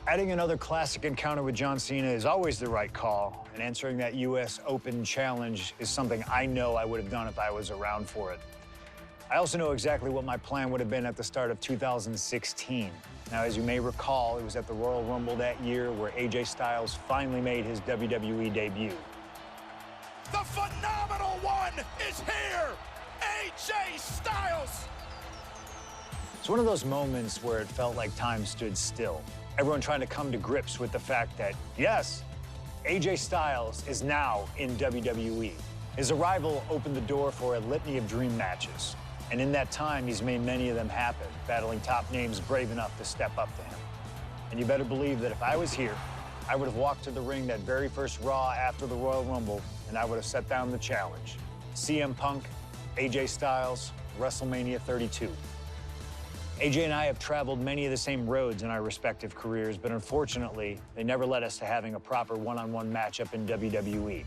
Adding another classic encounter with John Cena is always the right call, and answering that U.S. Open challenge is something I know I would have done if I was around for it. I also know exactly what my plan would have been at the start of 2016. Now, as you may recall, it was at the Royal Rumble that year where AJ Styles finally made his WWE debut. The phenomenal one is here! AJ Styles! It's one of those moments where it felt like time stood still. Everyone trying to come to grips with the fact that, yes, AJ Styles is now in WWE. His arrival opened the door for a litany of dream matches. And in that time, he's made many of them happen, battling top names brave enough to step up to him. And you better believe that if I was here, I would have walked to the ring that very first Raw after the Royal Rumble, and I would have set down the challenge. CM Punk, AJ Styles, WrestleMania 32. AJ and I have traveled many of the same roads in our respective careers, but unfortunately, they never led us to having a proper one-on-one matchup in WWE.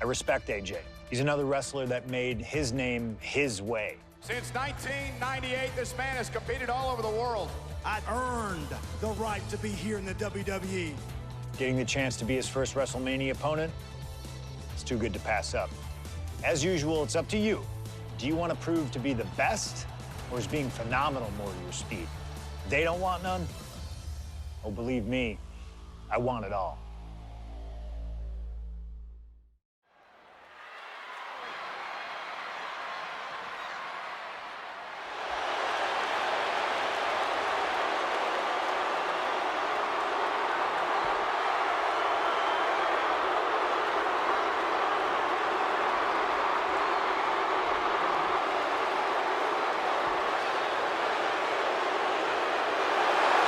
I respect AJ. He's another wrestler that made his name his way. Since 1998, this man has competed all over the world. I earned the right to be here in the WWE. Getting the chance to be his first WrestleMania opponent, it's too good to pass up. As usual, it's up to you. Do you want to prove to be the best, or is being phenomenal more your speed? They don't want none? Oh, believe me, I want it all.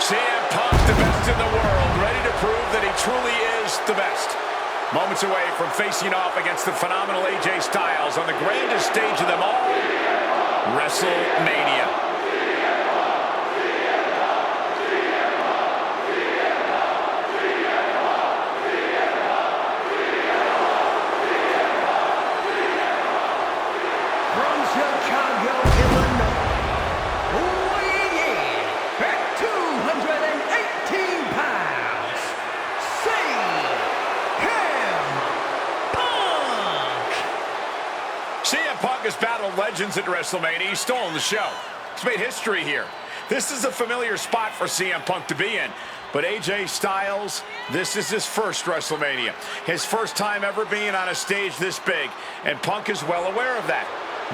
CM Punk, the best in the world, ready to prove that he truly is the best. Moments away from facing off against the phenomenal AJ Styles on the grandest stage of them all, WrestleMania. From Chicago, Illinois, weighing in at 218 pounds, CM Punk has battled legends at WrestleMania. He's stolen the show. He's made history here. This is a familiar spot for CM Punk to be in. But AJ Styles, this is his first WrestleMania. His first time ever being on a stage this big. And Punk is well aware of that.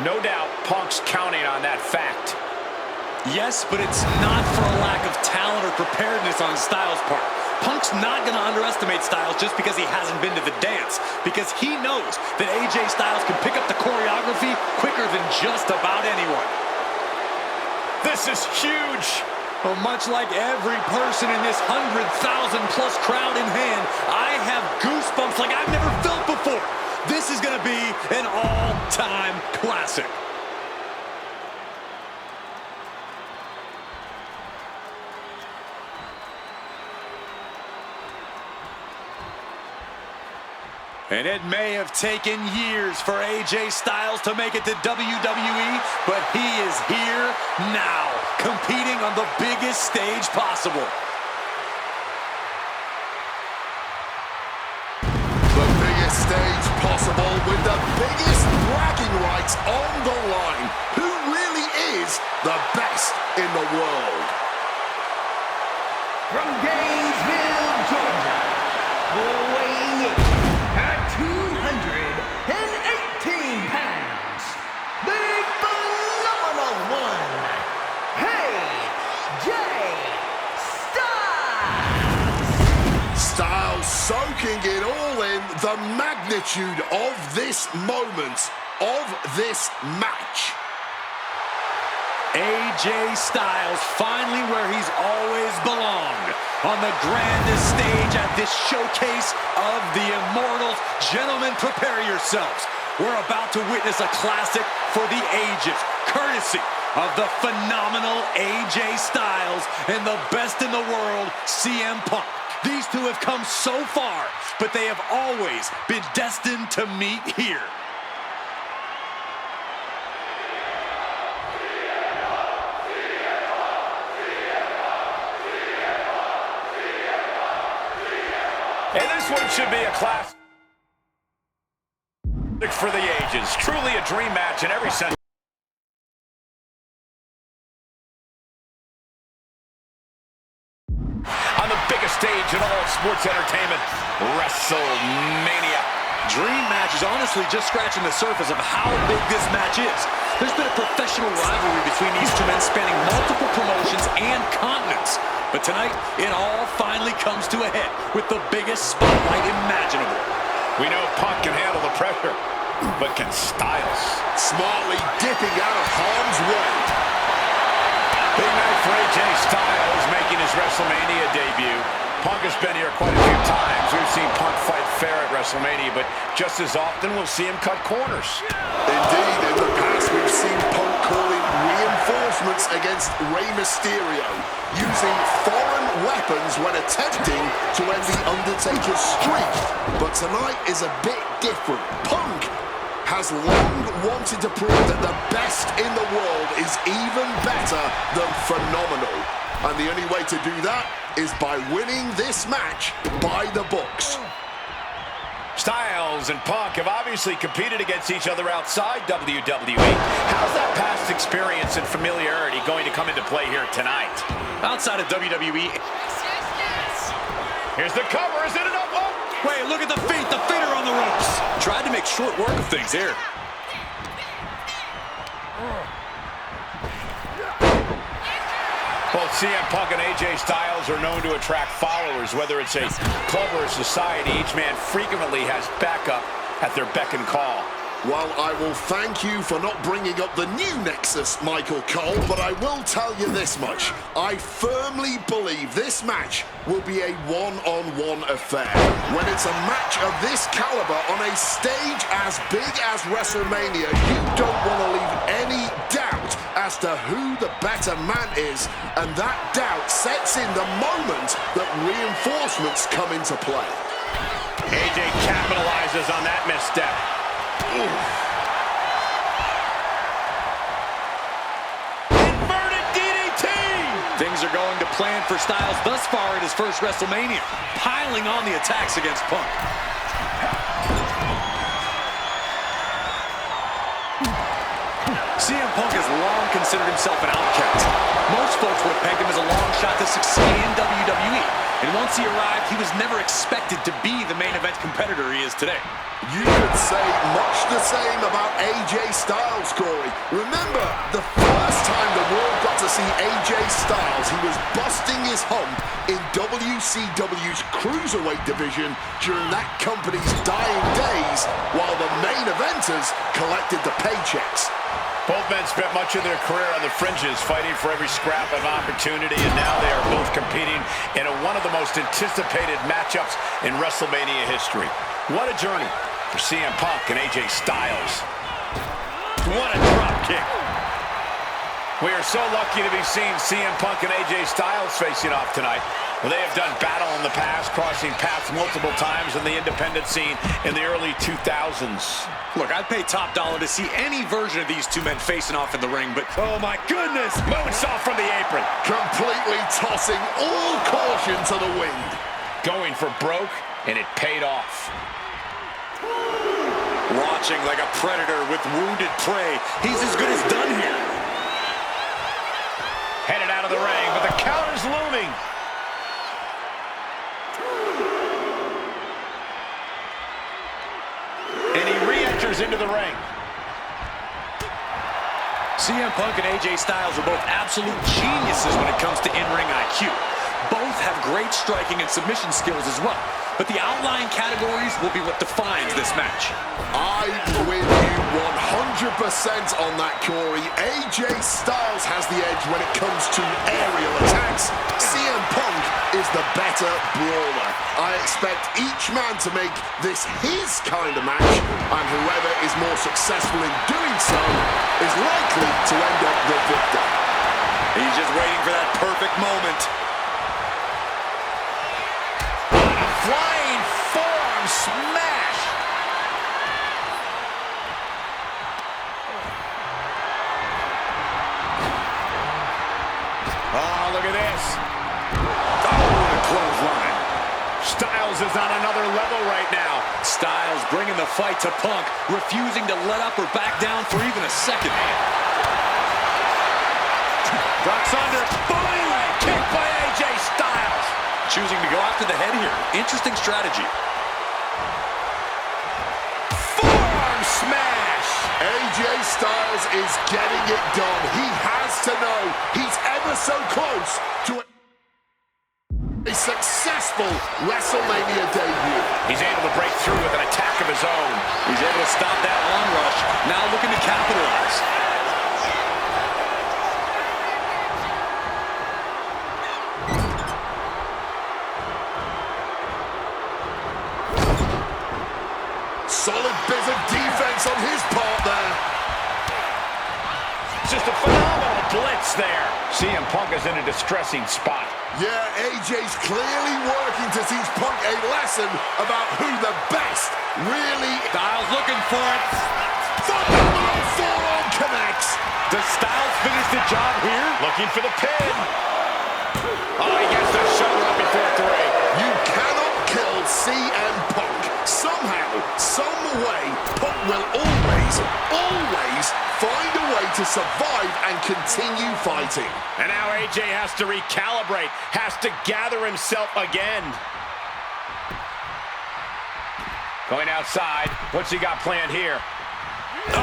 No doubt, Punk's counting on that fact. Yes, but it's not for a lack of talent or preparedness on Styles' part. Punk's not going to underestimate Styles just because he hasn't been to the dance, because he knows that AJ Styles can pick up the choreography quicker than just about anyone. This is huge. Well, much like every person in this 100,000-plus crowd in hand, I have goosebumps like I've never felt before. This is going to be an all-time classic. And it may have taken years for AJ Styles to make it to WWE, but he is here now, competing on the biggest stage possible. The biggest stage possible with the biggest bragging rights on the line. Who really is the best in the world? from Gainesville, Georgia, weighing in at 218 pounds, the phenomenal one, AJ Styles. Styles soaking it all in, the magnitude of this moment, of this match. AJ Styles finally where he's always belonged, on the grandest stage at this showcase of the Immortals. Gentlemen, prepare yourselves. We're about to witness a classic for the ages, courtesy of the phenomenal AJ Styles and the best in the world, CM Punk. These two have come so far, but they have always been destined to meet here. This one should be a classic for the ages. Truly a dream match in every sense. On the biggest stage in all sports entertainment, WrestleMania. Dream match is honestly just scratching the surface of how big this match is. There's been a professional rivalry between these two men spanning multiple promotions and continents. But tonight, it all finally comes to a head with the biggest spotlight imaginable. We know Punk can handle the pressure, but can Styles? Smartly dipping out of harm's way. Big night for AJ Styles making his WrestleMania debut. Punk has been here quite a few times. We've seen Punk fight fair at WrestleMania, but just as often we'll see him cut corners. Indeed, in the past we've seen Punk calling reinforcements against Rey Mysterio, using foreign weapons when attempting to end The Undertaker's streak. But tonight is a bit different. Punk has long wanted to prove that the best in the world is even better than phenomenal. And the only way to do that is by winning this match by the books. Styles and Punk have obviously competed against each other outside WWE. How's that past experience and familiarity going to come into play here tonight? Outside of WWE... Here's the cover, is it enough? Oh! Wait, look at the feet, the feet are on the ropes. Tried to make short work of things here. Both CM Punk and AJ Styles are known to attract followers. Whether it's a club or a society, each man frequently has backup at their beck and call. Well, I will thank you for not bringing up the new Nexus, Michael Cole, but I will tell you this much. I firmly believe this match will be a one-on-one affair. When it's a match of this caliber on a stage as big as WrestleMania, you don't want to leave any doubt as to who the better man is, and that doubt sets in the moment that reinforcements come into play. AJ capitalizes on that misstep. Inverted DDT! Things are going to plan for Styles thus far at his first WrestleMania, piling on the attacks against Punk. CM Punk has long considered himself an outcast. Most folks would have pegged him as a long shot to succeed in WWE. And once he arrived, he was never expected to be the main event competitor he is today. You could say much the same about AJ Styles, Corey. Remember, the first time the world got to see AJ Styles, he was busting his hump in WCW's Cruiserweight division during that company's dying days, while the main eventers collected the paychecks. Both men spent much of their career on the fringes, fighting for every scrap of opportunity, and now they are both competing in one of the most anticipated matchups in WrestleMania history. What a journey for CM Punk and AJ Styles. What a drop kick. We are so lucky to be seeing CM Punk and AJ Styles facing off tonight. Well, they have done battle in the past, crossing paths multiple times in the independent scene in the early 2000s. Look, I'd pay top dollar to see any version of these two men facing off in the ring, but Oh my goodness! Moonsault from the apron. Completely tossing all caution to the wind. Going for broke, and it paid off. watching like a predator with wounded prey, he's as good as done here. Headed out of the ring, but the count is looming. And he re-enters into the ring. CM Punk and AJ Styles are both absolute geniuses when it comes to in-ring IQ. Both have great striking and submission skills as well. But the outlying categories will be what defines this match. I'm with you 100% on that, Corey. AJ Styles has the edge when it comes to aerial attacks. CM Punk is the better brawler. I expect each man to make this his kind of match, and whoever is more successful in doing so is likely to end up the victor. He's just waiting for that perfect moment. Flying forearm smash. Oh, look at this. Oh, what a clothesline. Styles is on another level right now. Styles bringing the fight to Punk, refusing to let up or back down for even a second. Ducks under. Boom! Kick by AJ Styles. Choosing to go after the head here. Interesting strategy. Forearm smash. AJ Styles is getting it done. He has to know he's ever so close to a successful WrestleMania debut. He's able to break through with an attack of his own. He's able to stop that onrush. Now looking to capitalize. Solid bit of defense on his part there. Just a phenomenal blitz there. CM Punk is in a distressing spot. Yeah, AJ's clearly working to teach Punk a lesson about who the best really... Styles looking for it. Phenomenal forearm connects. Does Styles finish the job here? Looking for the pin. Oh, he gets the shoulder up before 3. You cannot kill CM Punk. Somehow, some way, Punk will always find a way to survive and continue fighting. And now AJ has to recalibrate, has to gather himself again. Going outside. What's he got planned here? Oh,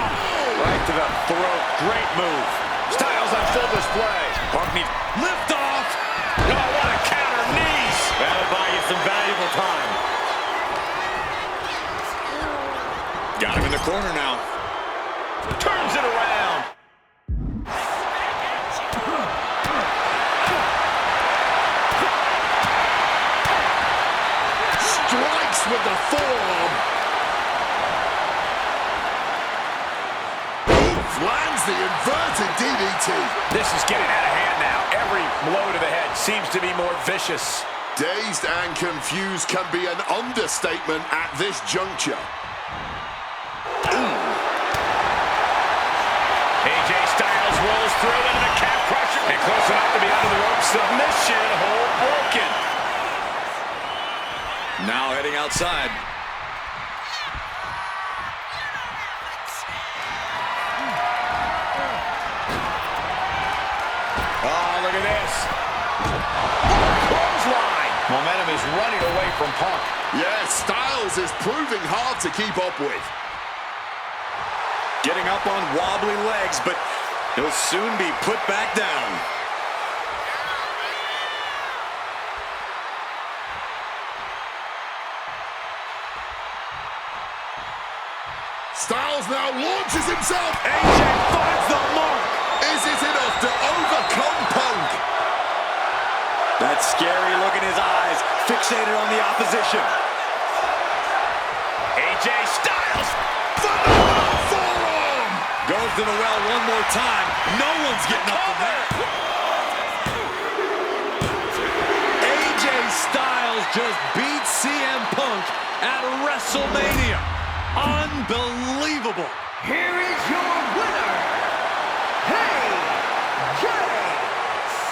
right to the throat. Great move. Styles on full display. Punk needs lift off. Oh, what a counter. Knees. That'll buy you some valuable time. Got him in the corner now. Turns it around. Strikes with the forearm. Lands the inverted DDT. This is getting out of hand now. Every blow to the head seems to be more vicious. Dazed and confused can be an understatement at this juncture. AJ Styles rolls through into the calf crusher. And close enough to be under the rope. Submission hold broken. Now heading outside. Oh, look at this. Clothesline. Momentum is running away from Punk. Yeah, Styles is proving hard to keep up with. Getting up on wobbly legs, but he'll soon be put back down. Styles now launches himself. AJ finds the mark. Is it enough to overcome Punk? That scary look in his eyes, fixated on the opposition. AJ Styles. Phenomenal forearm. Goes to the well one more time. No one's getting up from that. AJ Styles just beat CM Punk at WrestleMania. Unbelievable. Here is your winner, AJ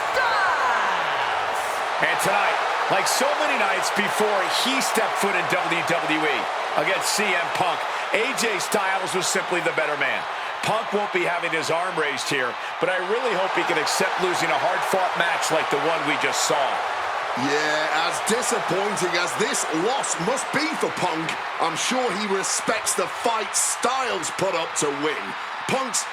Styles. And tonight, like so many nights before he stepped foot in WWE against CM Punk, AJ Styles was simply the better man. Punk won't be having his arm raised here, but I really hope he can accept losing a hard-fought match like the one we just saw. Yeah, as disappointing as this loss must be for Punk, I'm sure he respects the fight Styles put up to win. Punk's